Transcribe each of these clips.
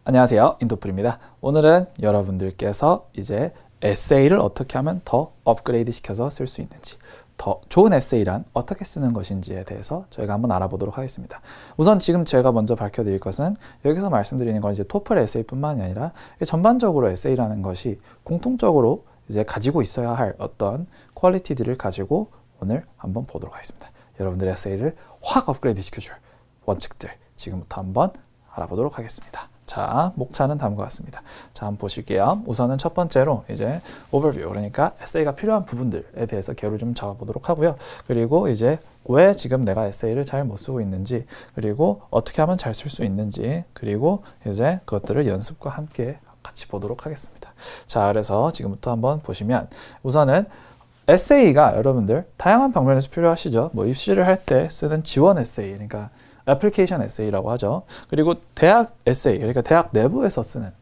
안녕하세요, 인도풀입니다. 오늘은 여러분들께서 이제 에세이를 어떻게 하면 더 업그레이드 시켜서 쓸 수 있는지, 더 좋은 에세이란 어떻게 쓰는 것인지에 대해서 저희가 한번 알아보도록 하겠습니다. 우선 지금 제가 먼저 밝혀드릴 것은, 여기서 말씀드리는 건 이제 토플 에세이뿐만이 아니라 전반적으로 에세이라는 것이 공통적으로 이제 가지고 있어야 할 어떤 퀄리티들을 가지고 오늘 한번 보도록 하겠습니다. 여러분들의 에세이를 확 업그레이드 시켜줄 원칙들 지금부터 한번 알아보도록 하겠습니다. 자, 목차는 다음과 같습니다. 자, 한번 보실게요. 우선은 첫 번째로 이제 오버뷰, 그러니까 에세이가 필요한 부분들에 대해서 개요를 좀 잡아보도록 하고요. 그리고 이제 왜 지금 내가 에세이를 잘 못 쓰고 있는지, 그리고 어떻게 하면 잘 쓸 수 있는지, 그리고 이제 그것들을 연습과 함께 같이 보도록 하겠습니다. 자, 그래서 지금부터 한번 보시면, 우선은 에세이가 여러분들 다양한 방면에서 필요하시죠. 뭐 입시를 할 때 쓰는 지원 에세이, 그러니까 애플리케이션 에세이라고 하죠. 그리고 대학 에세이, 그러니까 대학 내부에서 쓰는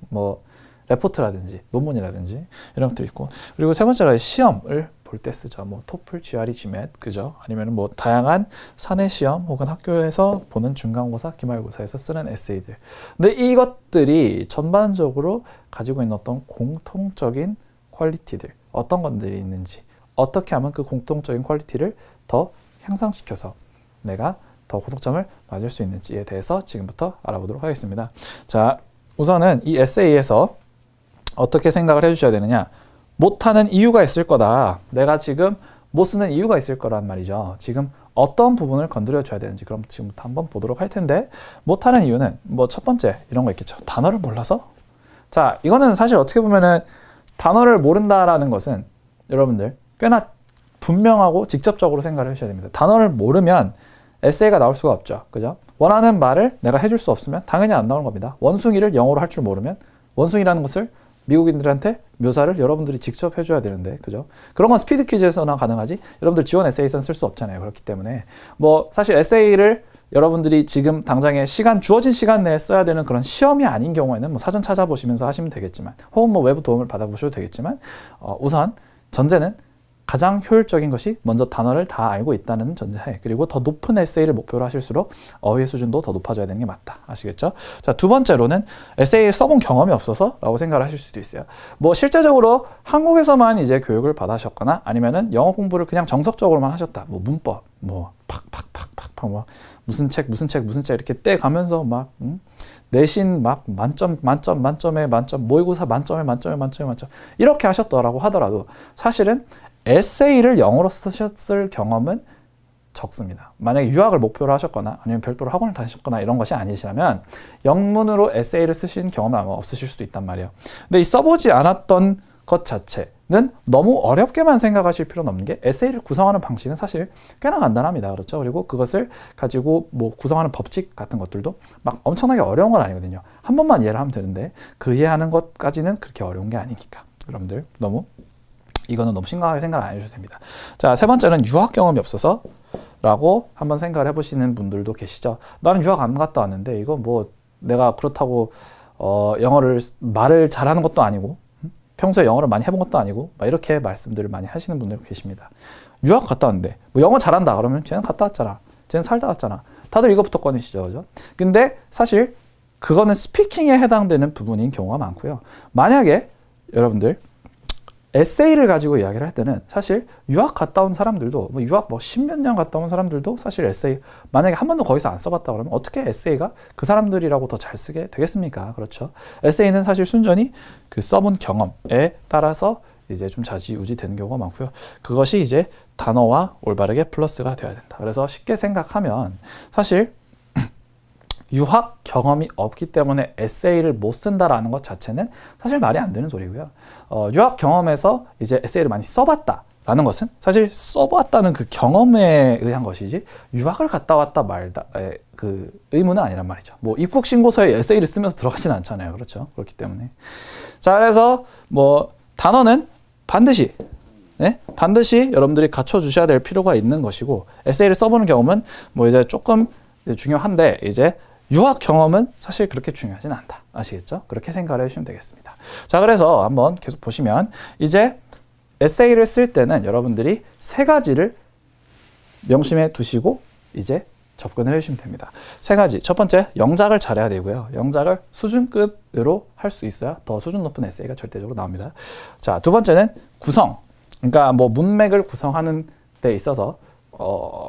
뭐 레포트라든지 논문이라든지 이런 것들이 있고, 그리고 세 번째로 시험을 볼 때 쓰죠. 뭐 토플, GRE, GMAT, 그죠? 아니면 뭐 다양한 사내 시험 혹은 학교에서 보는 중간고사, 기말고사에서 쓰는 에세이들. 근데 이것들이 전반적으로 가지고 있는 어떤 공통적인 퀄리티들, 어떤 것들이 있는지, 어떻게 하면 그 공통적인 퀄리티를 더 향상시켜서 내가 더 고득점을 맞을 수 있는지에 대해서 지금부터 알아보도록 하겠습니다. 자, 우선은 이 에세이에서 어떻게 생각을 해주셔야 되느냐. 못하는 이유가 있을 거다. 내가 지금 못 쓰는 이유가 있을 거란 말이죠. 지금 어떤 부분을 건드려 줘야 되는지, 그럼 지금부터 한번 보도록 할 텐데, 못하는 이유는 뭐 첫 번째 이런 거 있겠죠. 단어를 몰라서? 자, 이거는 사실 어떻게 보면은 단어를 모른다라는 것은 여러분들 꽤나 분명하고 직접적으로 생각을 해주셔야 됩니다. 단어를 모르면 에세이가 나올 수가 없죠. 그죠? 원하는 말을 내가 해줄 수 없으면 당연히 안 나오는 겁니다. 원숭이를 영어로 할 줄 모르면 원숭이라는 것을 미국인들한테 묘사를 여러분들이 직접 해줘야 되는데, 그죠? 그런 건 스피드 퀴즈에서나 가능하지, 여러분들 지원 에세이에서는 쓸 수 없잖아요. 그렇기 때문에 뭐 사실 에세이를 여러분들이 지금 당장에 주어진 시간 내에 써야 되는 그런 시험이 아닌 경우에는 뭐 사전 찾아보시면서 하시면 되겠지만, 혹은 뭐 외부 도움을 받아보셔도 되겠지만, 우선 전제는 가장 효율적인 것이 먼저 단어를 다 알고 있다는 전제하에, 그리고 더 높은 에세이를 목표로 하실수록 어휘의 수준도 더 높아져야 되는 게 맞다. 아시겠죠? 자, 두 번째로는 에세이 써본 경험이 없어서 라고 생각을 하실 수도 있어요. 뭐 실제적으로 한국에서만 이제 교육을 받으셨거나, 아니면은 영어 공부를 그냥 정석적으로만 하셨다. 뭐 문법, 뭐 팍팍팍팍팍 뭐 무슨 책 이렇게 떼가면서 막 내신 막 만점에 만점, 모의고사 만점에 이렇게 하셨더라고 하더라도 사실은 에세이를 영어로 쓰셨을 경험은 적습니다. 만약에 유학을 목표로 하셨거나 아니면 별도로 학원을 다니셨거나 이런 것이 아니시라면 영문으로 에세이를 쓰신 경험은 아마 없으실 수도 있단 말이에요. 근데 이 써보지 않았던 것 자체는 너무 어렵게만 생각하실 필요는 없는 게, 에세이를 구성하는 방식은 사실 꽤나 간단합니다. 그렇죠? 그리고 그것을 가지고 뭐 구성하는 법칙 같은 것들도 막 엄청나게 어려운 건 아니거든요. 한 번만 이해를 하면 되는데, 그 이해하는 것까지는 그렇게 어려운 게 아니니까 여러분들 이거는 너무 심각하게 생각 안 해주셔도 됩니다. 자, 세 번째는 유학 경험이 없어서 라고 한번 생각을 해보시는 분들도 계시죠. 나는 유학 안 갔다 왔는데 이거 뭐 내가 그렇다고 영어를 말을 잘하는 것도 아니고 평소에 영어를 많이 해본 것도 아니고 막 이렇게 말씀들을 많이 하시는 분들 계십니다. 유학 갔다 왔는데 뭐 영어 잘한다 그러면 쟤는 갔다 왔잖아, 쟤는 살다 왔잖아, 다들 이것부터 꺼내시죠. 그죠? 근데 사실 그거는 스피킹에 해당되는 부분인 경우가 많고요. 만약에 여러분들 에세이를 가지고 이야기를 할 때는 사실 유학 갔다 온 사람들도, 뭐 유학 뭐 10몇 년 갔다 온 사람들도 사실 에세이 만약에 한 번도 거기서 안 써봤다 그러면 어떻게 에세이가 그 사람들이라고 더 잘 쓰게 되겠습니까? 그렇죠? 에세이는 사실 순전히 그 써본 경험에 따라서 이제 좀 좌지우지 되는 경우가 많고요. 그것이 이제 단어와 올바르게 플러스가 되어야 된다. 그래서 쉽게 생각하면 사실 유학 경험이 없기 때문에 에세이를 못 쓴다라는 것 자체는 사실 말이 안 되는 소리고요. 유학 경험에서 이제 에세이를 많이 써봤다라는 것은 사실 써봤다는 그 경험에 의한 것이지, 유학을 갔다 왔다 말다의 그 의무는 아니란 말이죠. 뭐 입국 신고서에 에세이를 쓰면서 들어가진 않잖아요. 그렇죠? 그렇기 때문에. 자, 그래서 뭐 단어는 반드시 여러분들이 갖춰주셔야 될 필요가 있는 것이고, 에세이를 써보는 경험은 뭐 이제 조금 중요한데, 이제 유학 경험은 사실 그렇게 중요하진 않다. 아시겠죠? 그렇게 생각을 해주시면 되겠습니다. 자, 그래서 한번 계속 보시면 이제 에세이를 쓸 때는 여러분들이 세 가지를 명심해 두시고 이제 접근을 해주시면 됩니다. 세 가지. 첫 번째, 영작을 잘해야 되고요. 영작을 수준급으로 할 수 있어야 더 수준 높은 에세이가 절대적으로 나옵니다. 자, 두 번째는 구성. 그러니까 뭐 문맥을 구성하는 데 있어서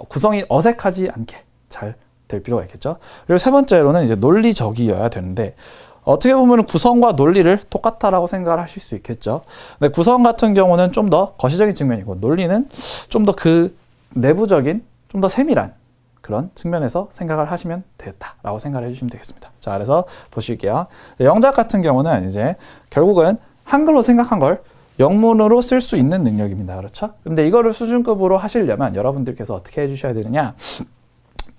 구성이 어색하지 않게 잘 될 필요가 있겠죠. 그리고 세 번째로는 이제 논리적이어야 되는데 어떻게 보면 구성과 논리를 똑같다라고 생각을 하실 수 있겠죠. 근데 구성 같은 경우는 좀 더 거시적인 측면이고 논리는 좀 더 그 내부적인 좀 더 세밀한 그런 측면에서 생각을 하시면 되겠다라고 생각을 해주시면 되겠습니다. 자, 그래서 보실게요. 영작 같은 경우는 이제 결국은 한글로 생각한 걸 영문으로 쓸 수 있는 능력입니다. 그렇죠? 근데 이거를 수준급으로 하시려면 여러분들께서 어떻게 해주셔야 되느냐?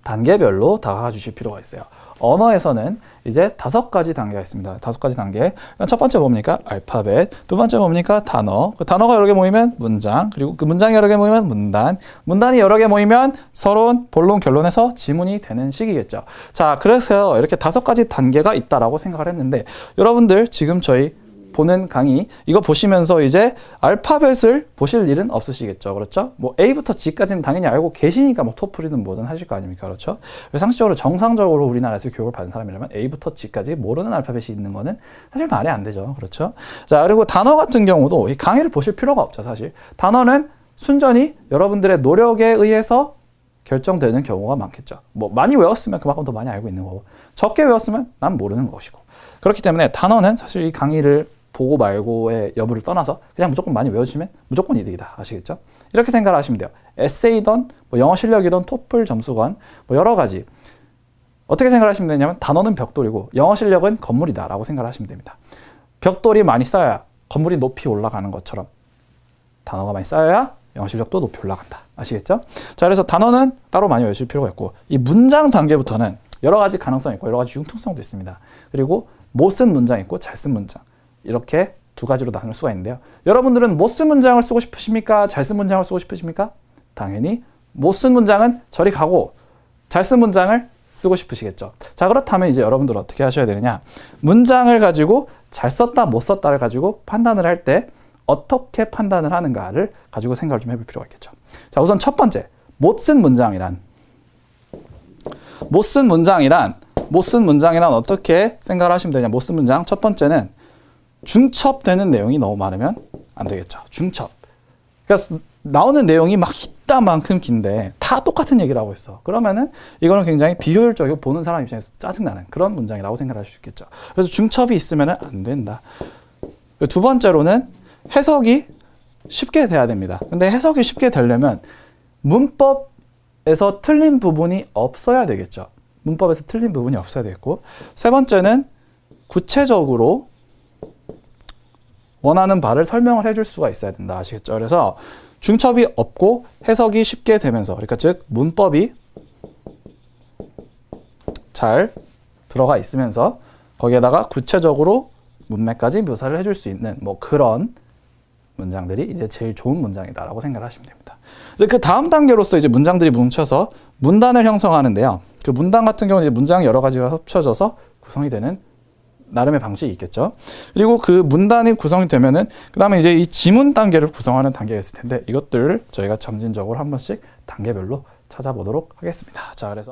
단계별로 다가가 주실 필요가 있어요. 언어에서는 이제 5가지 단계가 있습니다. 5가지 단계. 첫 번째 뭡니까? 알파벳. 두 번째 뭡니까? 단어. 그 단어가 여러 개 모이면 문장. 그리고 그 문장이 여러 개 모이면 문단. 문단이 여러 개 모이면 서론, 본론, 결론에서 지문이 되는 식이겠죠. 자, 그래서 이렇게 5가지 단계가 있다라고 생각을 했는데 여러분들 지금 저희 보는 강의 이거 보시면서 이제 알파벳을 보실 일은 없으시겠죠. 그렇죠? 뭐 A부터 G까지는 당연히 알고 계시니까 뭐 토플이든 뭐든 하실 거 아닙니까? 그렇죠? 상식적으로 정상적으로 우리나라에서 교육을 받은 사람이라면 A부터 G까지 모르는 알파벳이 있는 거는 사실 말이 안 되죠. 그렇죠? 자, 그리고 단어 같은 경우도 이 강의를 보실 필요가 없죠. 사실 단어는 순전히 여러분들의 노력에 의해서 결정되는 경우가 많겠죠. 뭐 많이 외웠으면 그만큼 더 많이 알고 있는 거고 적게 외웠으면 난 모르는 것이고 그렇기 때문에 단어는 사실 이 강의를 보고 말고의 여부를 떠나서 그냥 무조건 많이 외워주시면 무조건 이득이다. 아시겠죠? 이렇게 생각을 하시면 돼요. 에세이든 뭐 영어 실력이든 토플 점수건 뭐 여러 가지 어떻게 생각을 하시면 되냐면 단어는 벽돌이고 영어 실력은 건물이다 라고 생각을 하시면 됩니다. 벽돌이 많이 쌓여야 건물이 높이 올라가는 것처럼 단어가 많이 쌓여야 영어 실력도 높이 올라간다. 아시겠죠? 자, 그래서 단어는 따로 많이 외우실 필요가 있고 이 문장 단계부터는 여러 가지 가능성이 있고 여러 가지 융통성도 있습니다. 그리고 못 쓴 문장 있고 잘 쓴 문장 이렇게 두 가지로 나눌 수가 있는데요. 여러분들은 못 쓴 문장을 쓰고 싶으십니까? 잘 쓴 문장을 쓰고 싶으십니까? 당연히 못 쓴 문장은 저리 가고 잘 쓴 문장을 쓰고 싶으시겠죠. 자, 그렇다면 이제 여러분들 어떻게 하셔야 되느냐? 문장을 가지고 잘 썼다 못 썼다를 가지고 판단을 할 때 어떻게 판단을 하는가를 가지고 생각을 좀 해볼 필요가 있겠죠. 자, 우선 첫 번째 못 쓴 문장이란 어떻게 생각을 하시면 되냐? 못 쓴 문장 첫 번째는 중첩되는 내용이 너무 많으면 안 되겠죠. 중첩. 그러니까 나오는 내용이 막 이따만큼 긴데 다 똑같은 얘기를 하고 있어. 그러면은 이거는 굉장히 비효율적이고 보는 사람 입장에서 짜증나는 그런 문장이라고 생각할 수 있겠죠. 그래서 중첩이 있으면 안 된다. 두 번째로는 해석이 쉽게 돼야 됩니다. 근데 해석이 쉽게 되려면 문법에서 틀린 부분이 없어야 되겠죠. 문법에서 틀린 부분이 없어야 되겠고 세 번째는 구체적으로 원하는 바를 설명을 해줄 수가 있어야 된다. 아시겠죠? 그래서 중첩이 없고 해석이 쉽게 되면서 그러니까 즉 문법이 잘 들어가 있으면서 거기에다가 구체적으로 문맥까지 묘사를 해줄 수 있는 뭐 그런 문장들이 이제 제일 좋은 문장이다라고 생각을 하시면 됩니다. 이제 그 다음 단계로서 이제 문장들이 뭉쳐서 문단을 형성하는데요. 그 문단 같은 경우는 이제 문장이 여러 가지가 합쳐져서 구성이 되는 나름의 방식이 있겠죠. 그리고 그 문단이 구성이 되면은 그 다음에 이제 이 지문 단계를 구성하는 단계가 있을 텐데 이것들을 저희가 점진적으로 한 번씩 단계별로 찾아보도록 하겠습니다. 자, 그래서